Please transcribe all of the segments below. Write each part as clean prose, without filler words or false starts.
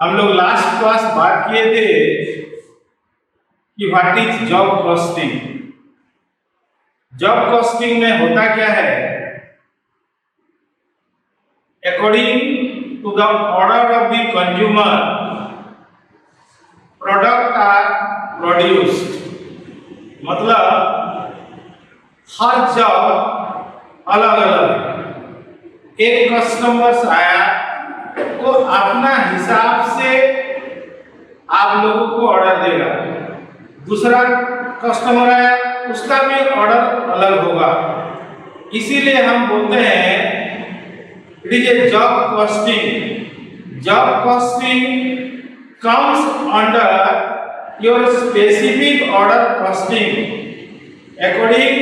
हम लोग last class बात किए थे कि what is job costing. Job costing में होता क्या है, according to the order of the consumer product are produced. मतलब हर जॉब अलग अलग, एक कस्टमर्स आया तो अपना हिसाब से आप लोगों को ऑर्डर देगा, दूसरा कस्टमर आया उसका भी ऑर्डर अलग होगा। इसीलिए हम बोलते हैं it is a job costing. Job costing comes under your specific order costing according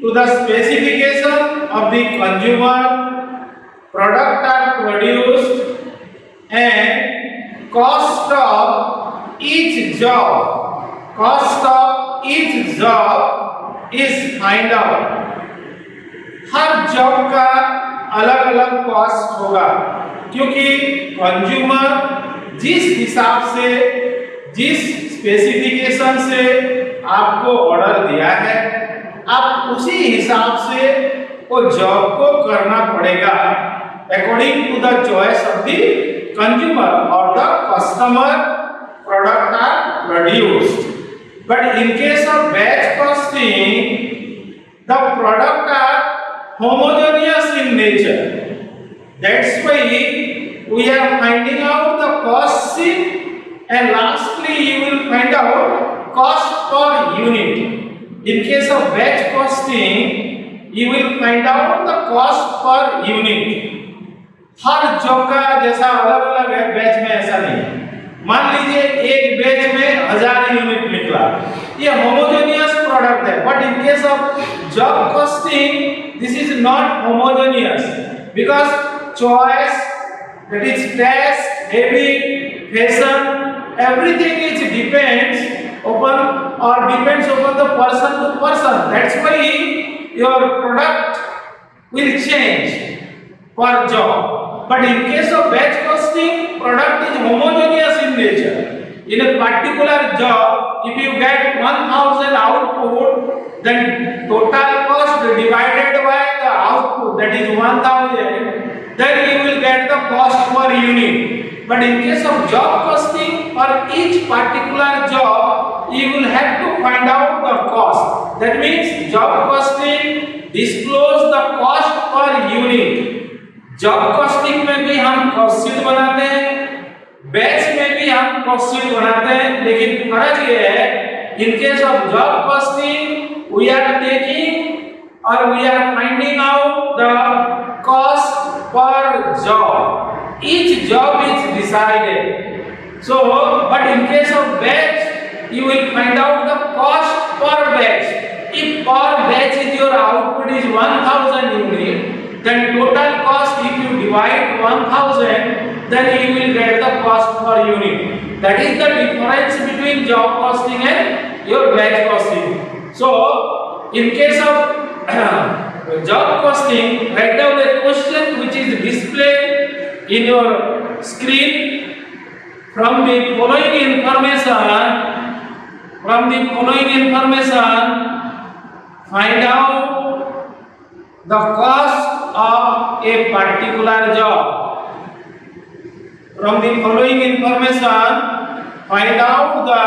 to the specification of the consumer product are produced and cost of each job is find out। Her job का अलग अलग cost होगा, क्योंकि consumer जिस हिसाब से, जिस specification से आपको ऑर्डर दिया है, आप उसी हिसाब से वो जॉब को करना पड़ेगा according to the choice of the consumer और the customer product are produced. But in case of batch costing the product are homogeneous in nature, that's why we are finding out the cost sheet and lastly you will find out cost per unit। In case of batch costing you will find out the cost per unit। Her job का जैसा अलग अलग है, batch में ऐसा नहीं। मान लीजिए एक बैच में 1000 यूनिट निकला, ये होमोजेनियस प्रोडक्ट है। But in case of job costing this is not homogeneous because choice, that is taste, habit, fashion, everything is depends upon the person to person। That's why your product will change per job। But in case of batch costing, product is homogeneous in nature। In a particular job, if you get 1000 output, then total cost divided by the output, that is 1000, then you will get the cost per unit। But in case of job costing, for each particular job you will have to find out the cost। That means job costing disclose the cost per unit। Job costing में भी हम cost sheet बनाते हैं, batch में भी हम cost sheet बनाते हैं, लेकिन फर्क ये है, in case of job costing we are taking और we are finding out the cost per job. Each job is decided. So but in case of batch you will find out the cost per batch। if per batch is your output is 1000 unit, then total cost if you divide 1000, then you will get the cost per unit। That is the difference between job costing and your batch costing। So in case of job costing, write down a question which is displayed in your screen। From the following information find out the cost of a particular job। From the following information find out the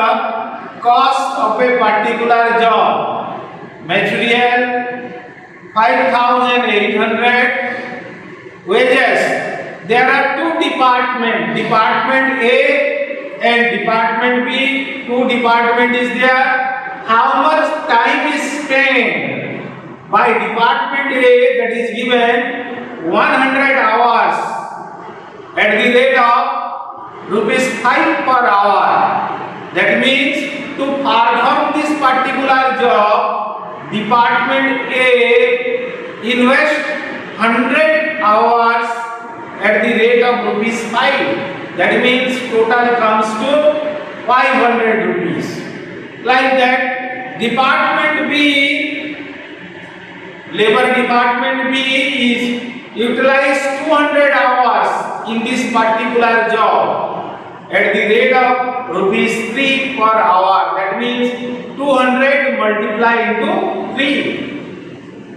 cost of a particular job। Material 5800, wages there are two department, department A and department B, two department is there। how much time is spent by department A, that is given 100 hours at the rate of ₹5 per hour। That means to perform this particular job department A invest 100 hours at the rate of ₹5। That means total comes to 500 rupees। Like that department B, labor department B is utilize 200 hours in this particular job। at the rate of rupees 3 per hour. That means 200 multiply into 3.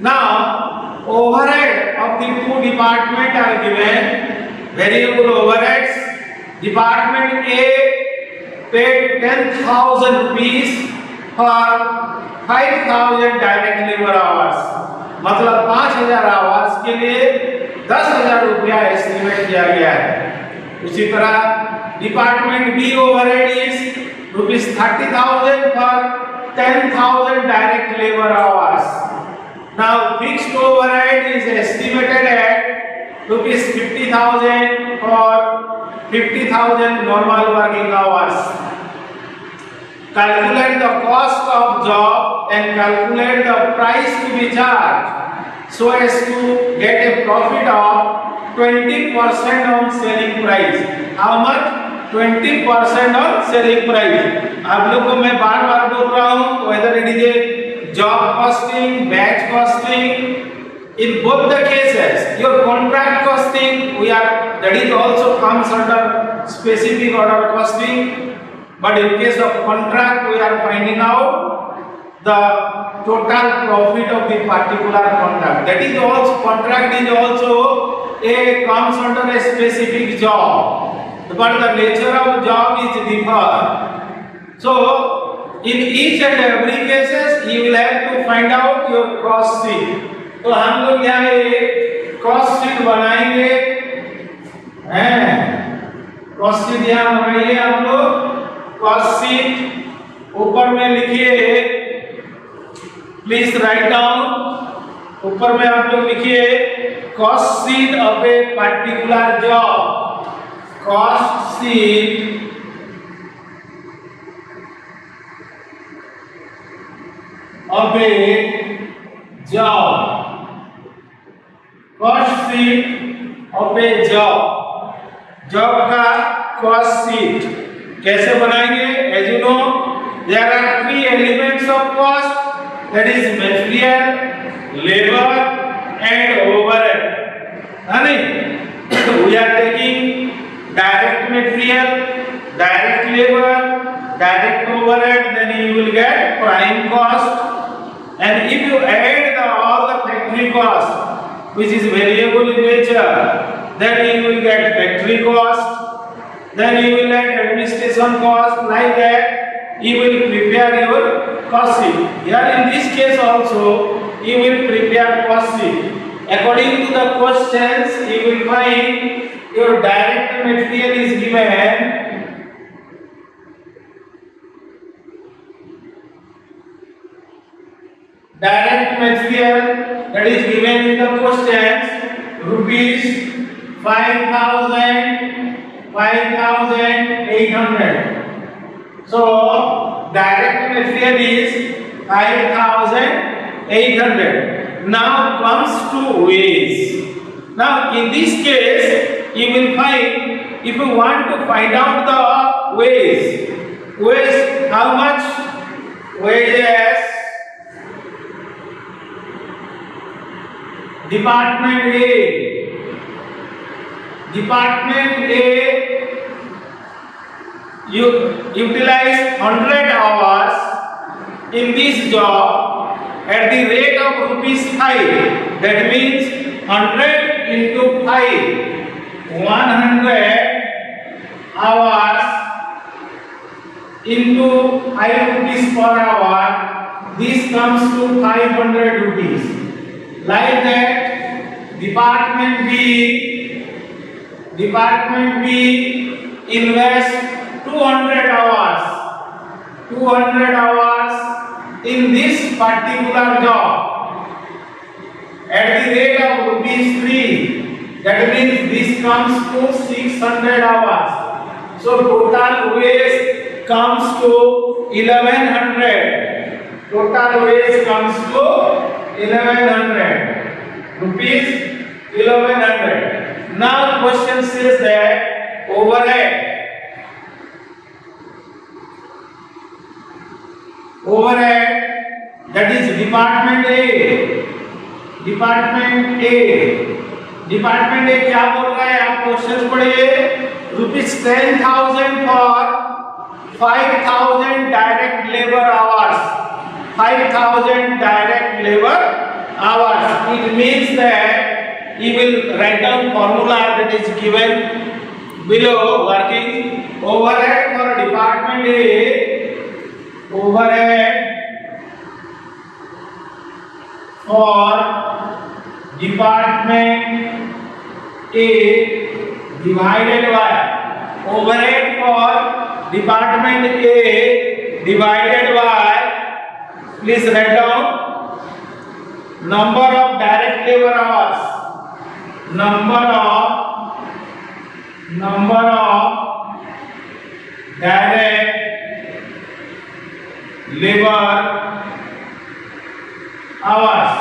Now, overhead of the two departments are given. Variable overheads. Department A paid 10,000 rupees for 5,000 direct labor hours. मतलब 5,000 hours के लिए 10,000 रुपया estimate किया गया है। उसी तरह department B overhead is ₹30,000 for 10,000 direct labour hours. Now fixed overhead is estimated at ₹50,000 for 50,000 normal working hours. Calculate the cost of job and calculate the price to be charged so as to get a profit of 20% on selling price. How much? 20% on selling price. आप लोग को मैं बार बार बोल रहा हूँ, whether it is a job costing, batch costing, in both the cases, your contract costing, that is also comes under specific order costing. But in case of contract, we are finding out the total profit of the particular contract. That is also contract is also comes under a specific job, but the nature of job is different. So in each and every cases, you will have to find out your cost sheet. तो हम लोग यहाँ एक cost sheet बनाएंगे, cost sheet यहाँ बनाइए हम लोग। कॉस्ट शीट ऊपर में लिखिए, प्लीज राइट डाउन। ऊपर में आप लोग लिखिए cost sheet of a particular job. Cost sheet of A job. Cost sheet of A job. Job का कॉस्ट शीट कैसे बनाएंगे? As you know, there are three elements of cost, that is material, labor, and overhead. We are taking direct material, direct labor, direct overhead, then you will get prime cost. And if you add all the factory cost, which is variable in nature, then you will get factory cost. Then you will add administration cost, like that you will prepare your cost sheet. Here in this case also you will prepare cost sheet. According to the questions, you will find your direct material is given. Direct material that is given in the questions rupees 5,800. So direct material is 5,800. Now comes to waste. Now in this case you will find, if you want to find out the waste, how much wages? Department A you utilize 100 hours in this job at the rate of ₹5. That means 100 into 5, 100 hours into 5 rupees per hour. This comes to 500 rupees. Like that, Department B invests 200 hours in this particular job at the rate of ₹3. That means this comes to 600 hours. So total waste comes to 1100. Total waste comes to 1100 rupees. 1100. Now question says that overhead that is Department A department A क्या बोल रहा है, आप question पढ़िए। ₹10,000 for 5,000 direct labour hours, 5,000 direct labor hours. It means that you will write down formula that is given below. Working overhead for department A, overhead for department A divided by overhead for department A divided by, please write down number of direct labor hours, number of direct labor hours.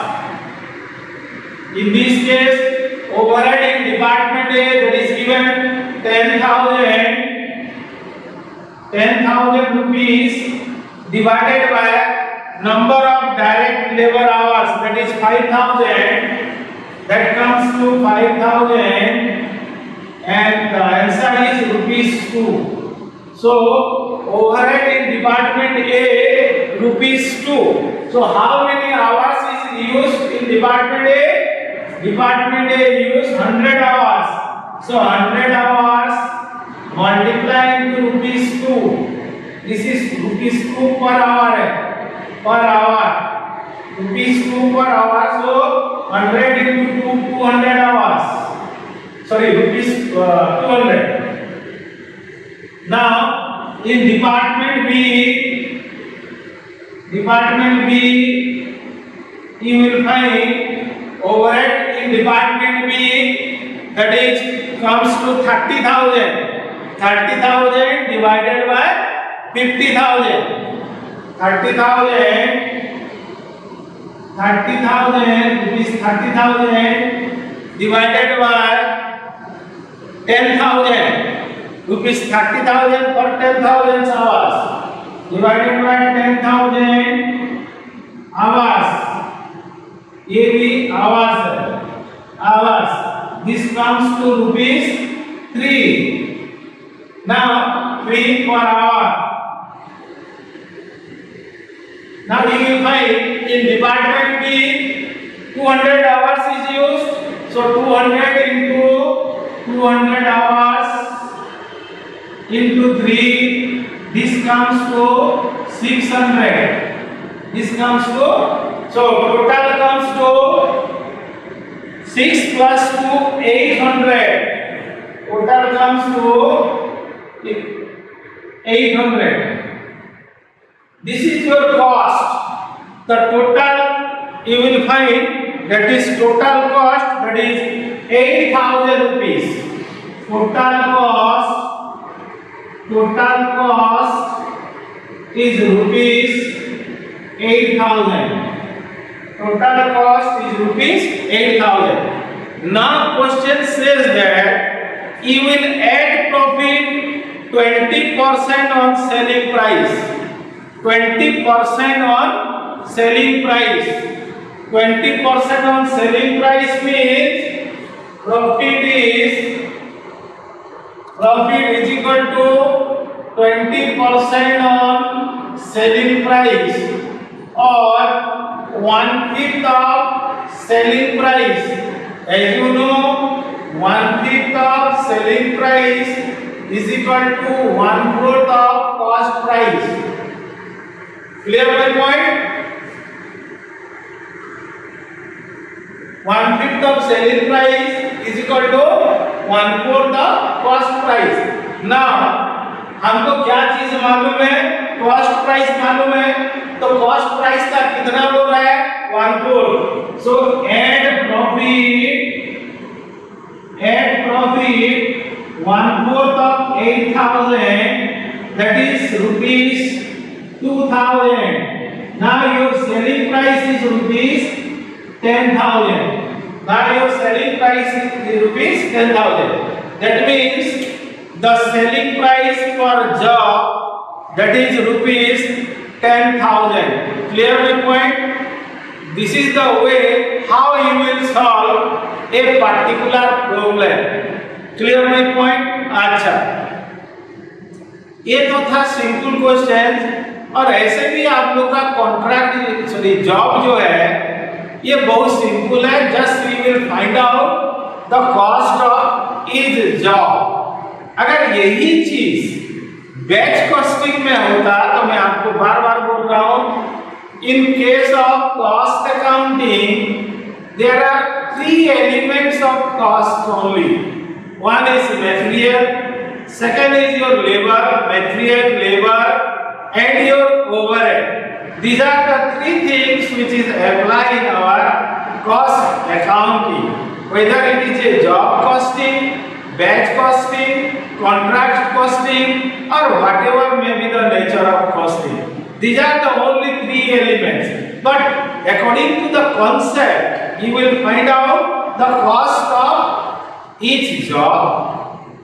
In this case, overhead in department A that is given 10,000 rupees divided by number of direct labor hours, that is 5,000, that comes to 5,000, and the answer is ₹2. So overhead in department A ₹2. So how many hours is used in department A? Department A use 100 hours. So 100 hours multiply into ₹2. This is ₹2 per hour है, per hour, ₹2 per hour. So 100 into 2, 200 hours. Sorry, ₹200. Now in department B, you will find overhead in department B, that is comes to 30,000. 30,000 divided by 50,000. 30,000 divided by 10,000. Rupees 30,000 for 10,000 hours divided by 10,000 hours. ये भी hours है, hours. This comes to ₹3. Now 3 per hour. Now you will find in department B 200 hours is used. So 200 into 200 hours into 3. This comes to 600. This comes to, so total comes to 6 plus 2 800. Total comes to 800. This is your cost. The total you will find, that is total cost, that is 8,000 rupees. Total cost is rupees 8,000. Total cost is rupees 8,000. Now question says that you will add profit 20% on selling price. 20% on selling price. 20% on selling price means profit is equal to 20% on selling price, or 1/5 of selling price. As you know, 1/5 of selling price is equal to 1/4 of cost price. Clear my point? 1/5 of selling price is equal to 1/4 of cost price. Now हमको क्या चीज मालूम है? Cost price मालूम है, तो cost price का कितना बोल रहा है? 1/4. सो add profit 1/4 of 8,000, that is ₹2,000. Now your selling price is ₹10,000. Now your selling price is ₹10,000. That means the selling price for job, that is ₹10,000. Clear my point? This is the way how you will solve a particular problem. Clear my point? अच्छा, ये तो था simple question. और ऐसे भी आप लोग का कॉन्ट्रैक्ट सॉरी जॉब जो है ये बहुत सिंपल है। Just we will find out the cost of each job. अगर यही चीज बैच कॉस्टिंग में होता तो मैं आपको बार बार बोल रहा हूं, in case of cost accounting there are 3 elements of cost only. One is material, second is your labor, material, labor and your overhead. These are the 3 things which is applied in our cost accounting, whether it is a job costing, batch costing, contract costing or whatever may be the nature of costing. These are the only 3 elements, but according to the concept you will find out the cost of each job,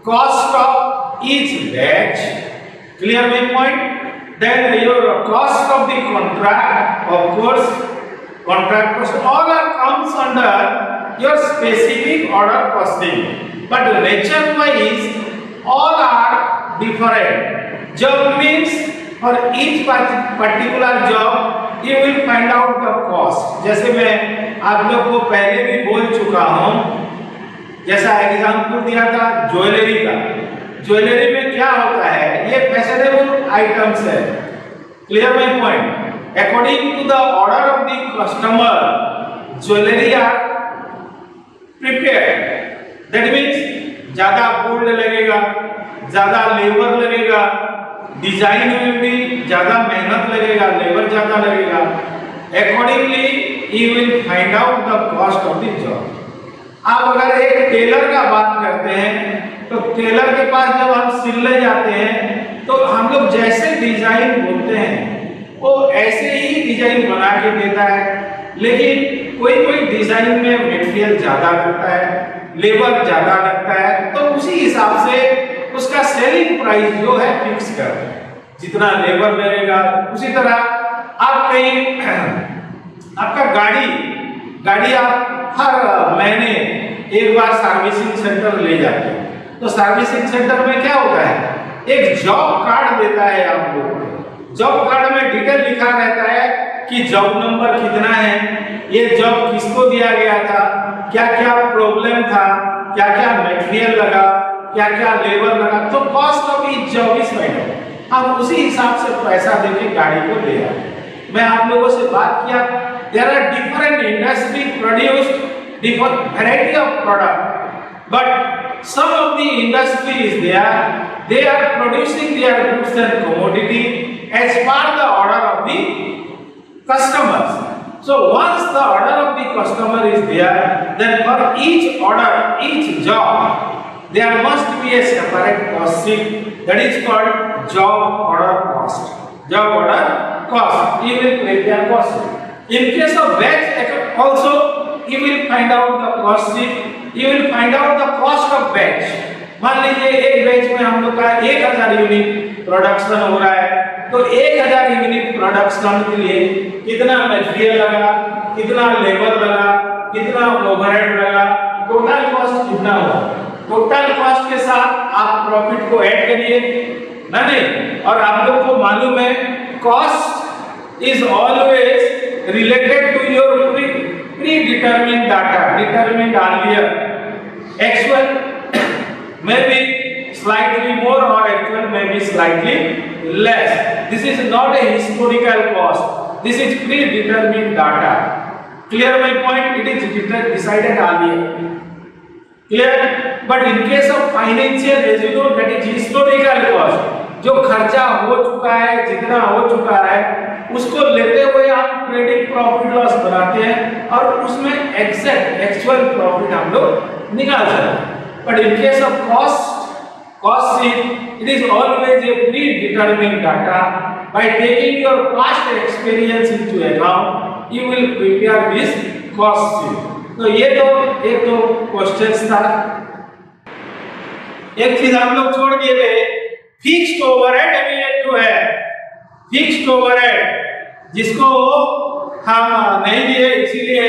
cost of each batch. Clear my point? Then your cost of the contract, of course, contract cost, all are comes under your specific order costing, but nature wise all are different. Job means for each particular job you will find out the cost. जैसे मैं आप लोग को पहले भी बोल चुका हूँ, जैसा एग्जाम्पल दिया था ज्वेलरी का। ज्वेलरी में क्या होता है, ये फैशनेबल आइटम्स है। Clear my point? According to the order of the customer jewellery are prepared. That means ज्यादा गोल्ड लगेगा, ज्यादा लेबर लगेगा, डिजाइन में भी ज्यादा मेहनत लगेगा, लेबर ज्यादा लगेगा। Accordingly you will find out the cost of the job. आप अगर एक टेलर का बात करते हैं तो टेलर के पास जब हम सिलने जाते हैं तो हम लोग जैसे डिजाइन बोलते हैं वो ऐसे ही डिजाइन बना के देता है, लेकिन कोई कोई डिजाइन में मटेरियल ज्यादा लगता है, लेबर ज्यादा लगता है, तो उसी हिसाब से उसका सेलिंग प्राइस जो है फिक्स कर है। जितना लेबर लगेगा उसी तरह आप कहीं आपका गाड़ी आप हर महीने एक बार सर्विसिंग सेंटर ले जाते हैं, तो सर्विसिंग सेंटर में क्या होता है, एक जॉब कार्ड देता है आप लोगों को। जॉब कार्ड में डिटेल लिखा रहता है कि जॉब नंबर कितना है, ये जॉब किसको दिया गया था, क्या क्या प्रॉब्लम था, क्या क्या मटेरियल लगा, क्या क्या लेबर लगा, तो cost of each job is find. हम उसी हिसाब से पैसा देके गाड़ी को ले आए। मैं आप लोगों से बात किया, there are different industry produced different variety of product, but some of the industry is there, they are producing their goods and commodity as per the order of the customers. So once the order of the customer is there, then for each order, each job, there must be a separate cost sheet, that is called job order cost. Job order cost, you will prepare cost sheet. In case of batch also, you will find out the cost sheet, you will find out the cost of batch. मान लीजिए एक batch में हम लोग का 1000 unit production हो रहा है, तो 1000 यूनिट प्रोडक्शन के लिए कितना मटेरियल लगा, कितना लेबर लगा, कितना ओवरहेड लगा, टोटल कॉस्ट कितना होगा। टोटल कॉस्ट के साथ आप प्रॉफिट को ऐड करिए ना, नहीं। और आप लोग को मालूम है cost is always related to your predetermined data, determined earlier. Actual may be slightly more or actual may be slightly less. This is not a historical cost, this is predetermined data. Clear my point? It is decided earlier. Clear? But in case of financial residue, that is historical cost. जो खर्चा हो चुका है, जितना हो चुका है, उसको लेते हुए हम ट्रेडिंग प्रॉफिट लॉस बनाते हैं और उसमें एग्जैक्ट एक्चुअल प्रॉफिट हम लोग निकाल सकते हैं। But in case of cost sheet, it is always a pre determined data. By taking your past experience into account, you will prepare this cost sheet. तो ये तो एक तो क्वेश्चंस था। एक चीज हम लोग छोड़ दिए थे, फिक्स्ड ओवरहेड एलिमेंट है। फिक्स्ड ओवरहेड जिसको हम नहीं दिए, इसीलिए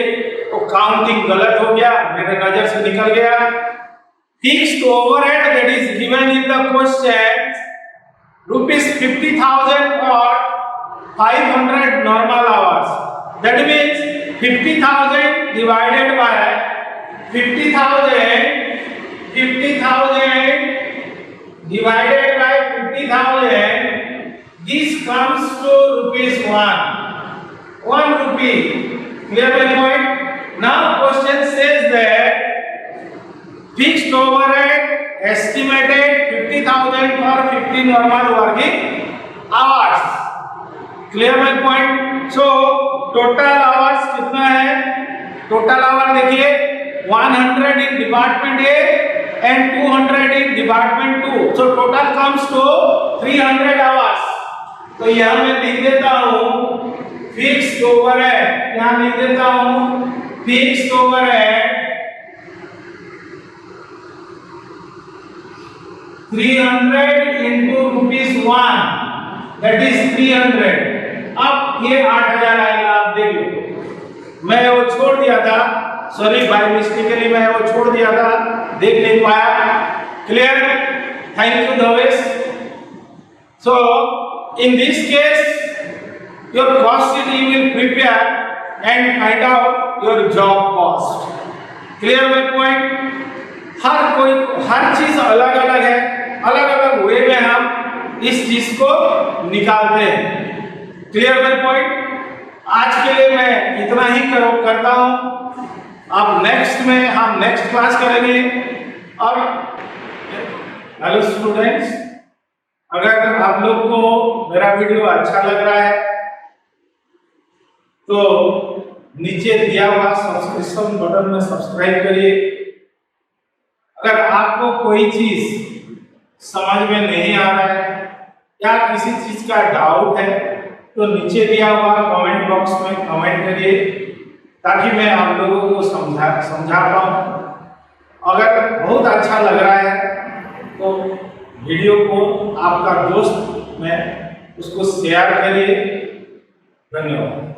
तो काउंटिंग गलत हो गया, मेरे नजर से निकल गया। Fixed overhead that is given in the question rupees 50,000 for 500 normal hours. That means 50,000 divided by 50,000 divided by 50,000, this comes to rupees 1 rupee. Clear my point? Now question says that fixed overhead estimated 50,000 for 50 normal working hours. Clear my point? So total hours कितना है? Total hour देखिए 100 in department A and 200 in department 2. So total comes to 300 hours. तो यहाँ मैं लिख देता हूँ fixed overhead, यहाँ लिख देता हूँ fixed overhead 300 into ₹1, that is 300. अब ये 8,000 आएगा, आप देख लो। मैं वो छोड़ दिया था, सॉरी बाय मिस्टेकली मैं वो छोड़ दिया था, देख नहीं पाया। Clear? Thank you Dhavesh. So in this case your cost sheet you will prepare and find out your job cost. Clear my point? हर चीज अलग अलग है, अलग अलग वे में हम इस चीज को निकालते हैं। Clear my point? आज के लिए मैं इतना ही करता हूं। अब हम नेक्स्ट क्लास करेंगे। और हेलो स्टूडेंट्स, अगर आप लोग को मेरा वीडियो अच्छा लग रहा है तो नीचे दिया हुआ सब्सक्रिप्शन बटन में सब्सक्राइब करिए। अगर आपको कोई चीज समझ में नहीं आ रहा है या किसी चीज का डाउट है तो नीचे दिया हुआ कमेंट बॉक्स में कमेंट करिए ताकि मैं आप लोगों को समझा पाऊँ। अगर बहुत अच्छा लग रहा है तो वीडियो को आपका दोस्त में उसको शेयर करिए। धन्यवाद।